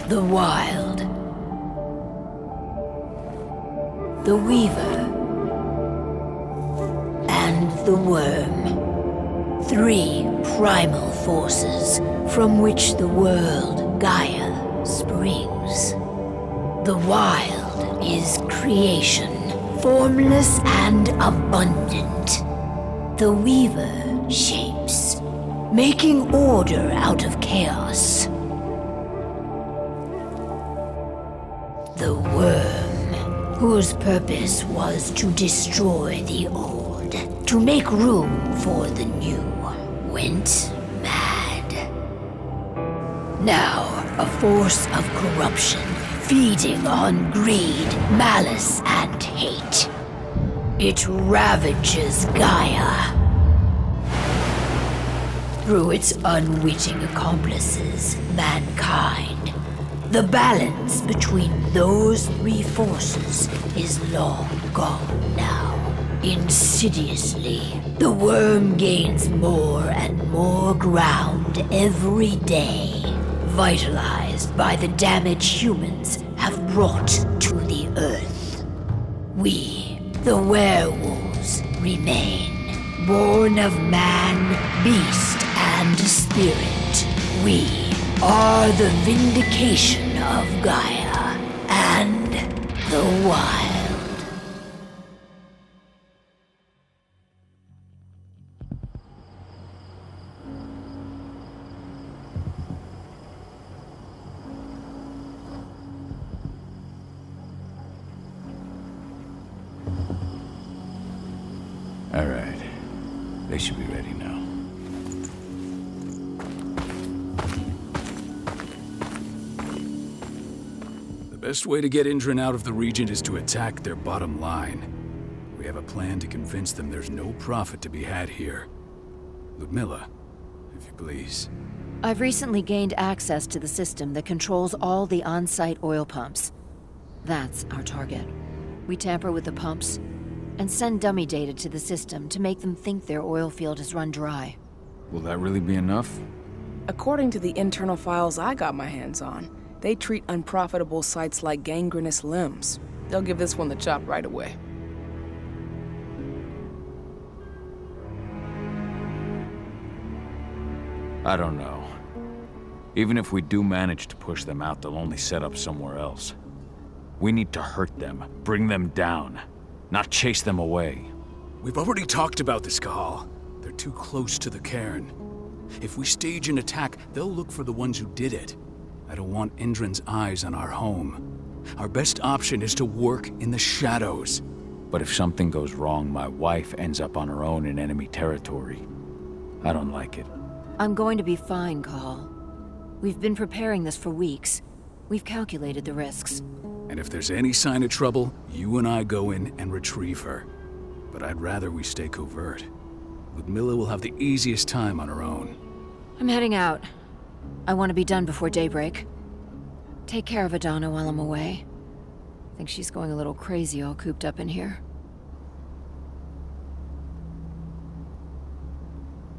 The Wild. The Weaver. And the Worm. 3 primal forces from which the world, Gaia, springs. The Wild is creation, formless and abundant. The Weaver shapes, making order out of chaos. The Worm, whose purpose was to destroy the old, to make room for the new, went mad. Now, a force of corruption, feeding on greed, malice, and hate. It ravages Gaia. Through its unwitting accomplices, mankind, the balance between those 3 forces is long gone now. Insidiously, the Worm gains more and more ground every day, vitalized by the damage humans have brought to the Earth. We, the werewolves, remain, born of man, beast, and spirit. We are the vindication of Gaia and the Wild. All right. They should be ready now. The best way to get Indran out of the region is to attack their bottom line. We have a plan to convince them there's no profit to be had here. Ludmilla, if you please. I've recently gained access to the system that controls all the on-site oil pumps. That's our target. We tamper with the pumps and send dummy data to the system to make them think their oil field has run dry. Will that really be enough? According to the internal files I got my hands on, they treat unprofitable sites like gangrenous limbs. They'll give this one the chop right away. I don't know. Even if we do manage to push them out, they'll only set up somewhere else. We need to hurt them, bring them down, not chase them away. We've already talked about this, Kahal. They're too close to the cairn. If we stage an attack, they'll look for the ones who did it. I don't want Indran's eyes on our home. Our best option is to work in the shadows. But if something goes wrong, my wife ends up on her own in enemy territory. I don't like it. I'm going to be fine, Call. We've been preparing this for weeks. We've calculated the risks. And if there's any sign of trouble, you and I go in and retrieve her. But I'd rather we stay covert. Ludmilla will have the easiest time on her own. I'm heading out. I want to be done before daybreak. Take care of Adana while I'm away. I think she's going a little crazy all cooped up in here.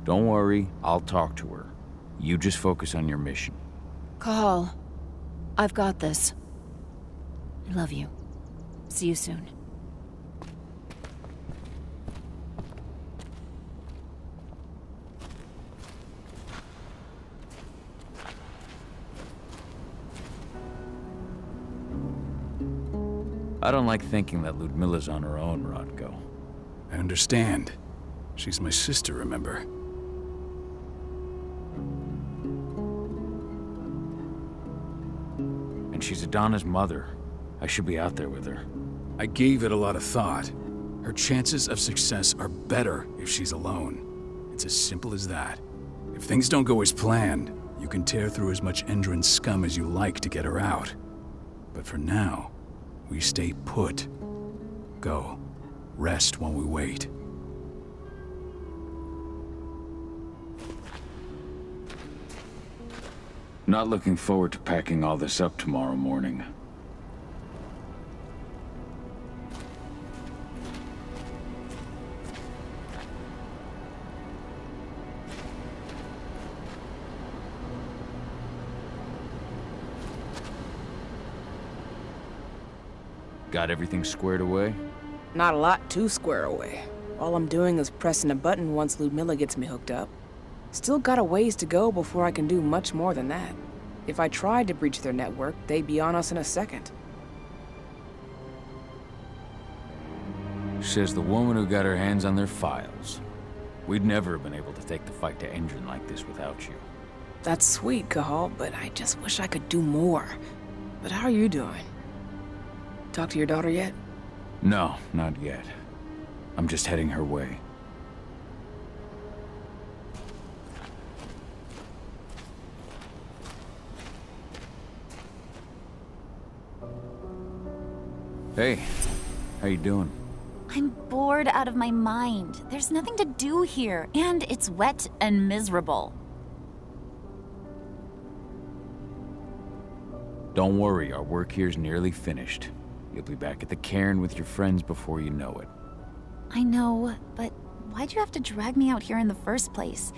Don't worry, I'll talk to her. You just focus on your mission. Call. I've got this. I love you. See you soon. I don't like thinking that Ludmilla's on her own, Rodko. I understand. She's my sister, remember? And she's Adana's mother. I should be out there with her. I gave it a lot of thought. Her chances of success are better if she's alone. It's as simple as that. If things don't go as planned, you can tear through as much Endron scum as you like to get her out. But for now, we stay put. Go. Rest while we wait. Not looking forward to packing all this up tomorrow morning. Got everything squared away? Not a lot to square away. All I'm doing is pressing a button once Ludmilla gets me hooked up. Still got a ways to go before I can do much more than that. If I tried to breach their network, they'd be on us in a second. Says the woman who got her hands on their files. We'd never have been able to take the fight to Endron like this without you. That's sweet, Cahal, but I just wish I could do more. But how are you doing? Talk to your daughter yet? No, not yet. I'm just heading her way. Hey, how you doing? I'm bored out of my mind. There's nothing to do here, and it's wet and miserable. Don't worry, our work here's nearly finished. You'll be back at the cairn with your friends before you know it. I know, but why'd you have to drag me out here in the first place?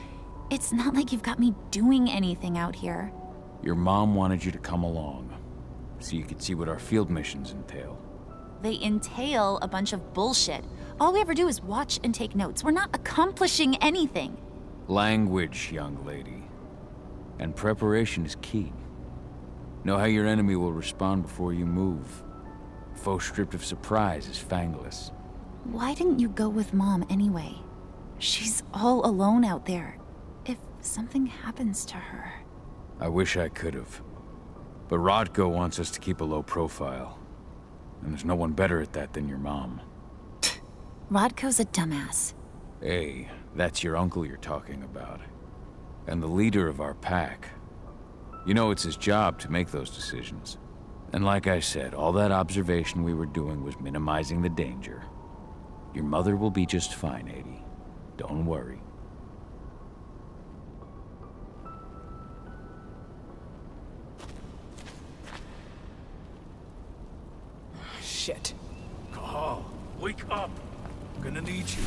It's not like you've got me doing anything out here. Your mom wanted you to come along, so you could see what our field missions entail. They entail a bunch of bullshit. All we ever do is watch and take notes. We're not accomplishing anything. Language, young lady. And preparation is key. Know how your enemy will respond before you move. Foe stripped of surprise is fangless. Why didn't you go with Mom anyway? She's all alone out there. If something happens to her... I wish I could have. But Rodko wants us to keep a low profile. And there's no one better at that than your mom. Rodko's a dumbass. Hey, that's your uncle you're talking about. And the leader of our pack. You know it's his job to make those decisions. And like I said, all that observation we were doing was minimizing the danger. Your mother will be just fine, Adie. Don't worry. Shit. Cahal, wake up! I'm gonna need you.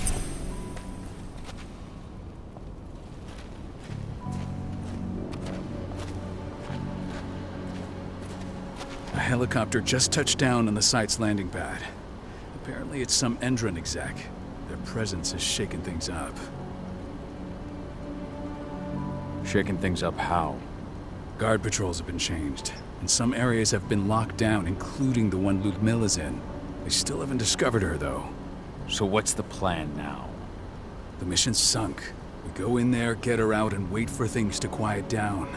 A helicopter just touched down on the site's landing pad. Apparently it's some Endron exec. Their presence has shaken things up. Shaking things up how? Guard patrols have been changed, and some areas have been locked down, including the one Ludmilla's in. They still haven't discovered her, though. So what's the plan now? The mission's sunk. We go in there, get her out, and wait for things to quiet down.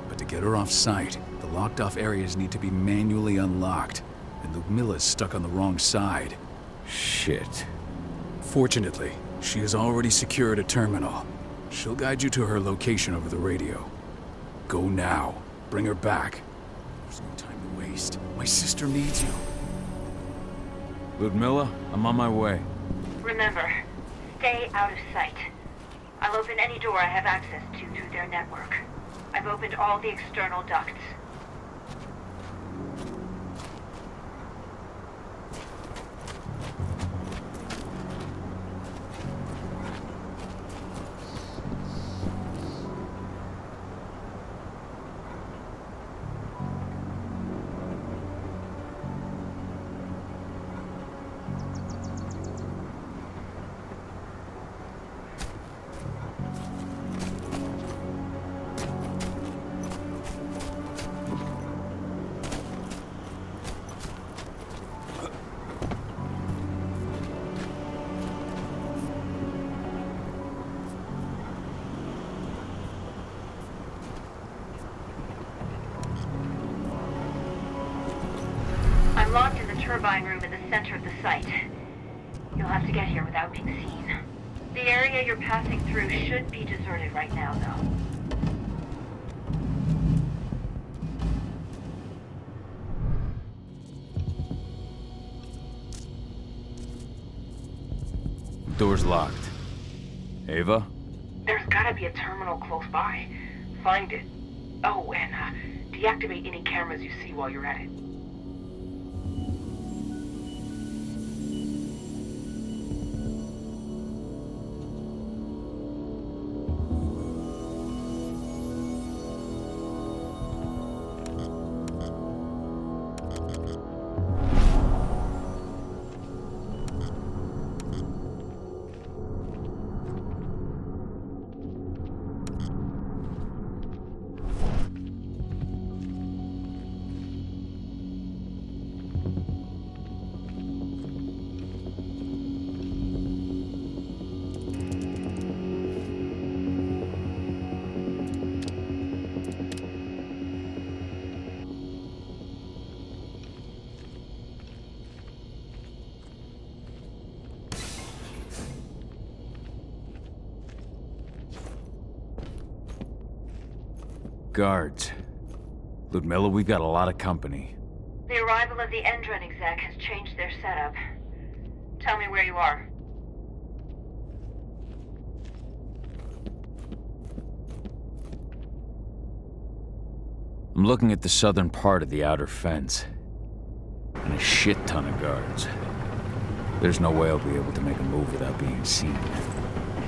But to get her off site, the locked-off areas need to be manually unlocked, and Ludmilla's stuck on the wrong side. Shit. Fortunately, she has already secured a terminal. She'll guide you to her location over the radio. Go now. Bring her back. There's no time to waste. My sister needs you. Ludmilla, I'm on my way. Remember, stay out of sight. I'll open any door I have access to through their network. I've opened all the external ducts. I'm locked in the turbine room in the center of the site. You'll have to get here without being seen. The area you're passing through should be deserted right now, though. Door's locked. Ava? There's gotta be a terminal close by. Find it. Oh, and deactivate any cameras you see while you're at it. Guards. Ludmilla, we've got a lot of company. The arrival of the Endron exec has changed their setup. Tell me where you are. I'm looking at the southern part of the outer fence. And a shit ton of guards. There's no way I'll be able to make a move without being seen.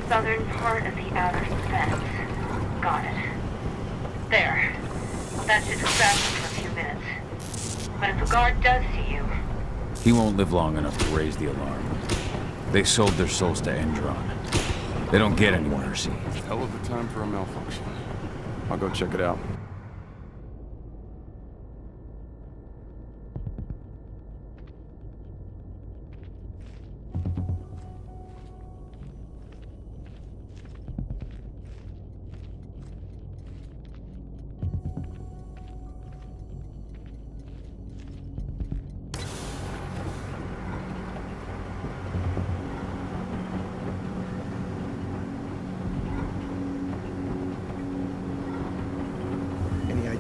Southern part of the outer fence. Got it. There. That should distract you for a few minutes. But if a guard does see you... He won't live long enough to raise the alarm. They sold their souls to Endron. They don't get any mercy. Hell of a time for a malfunction. I'll go check it out.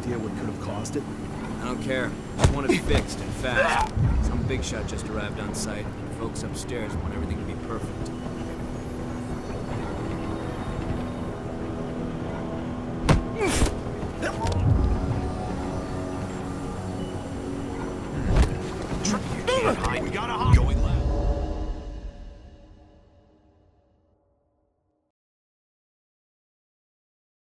What could have caused it? I don't care. I want it fixed and fast. Some big shot just arrived on site, and folks upstairs want everything to be perfect. We got a hot going.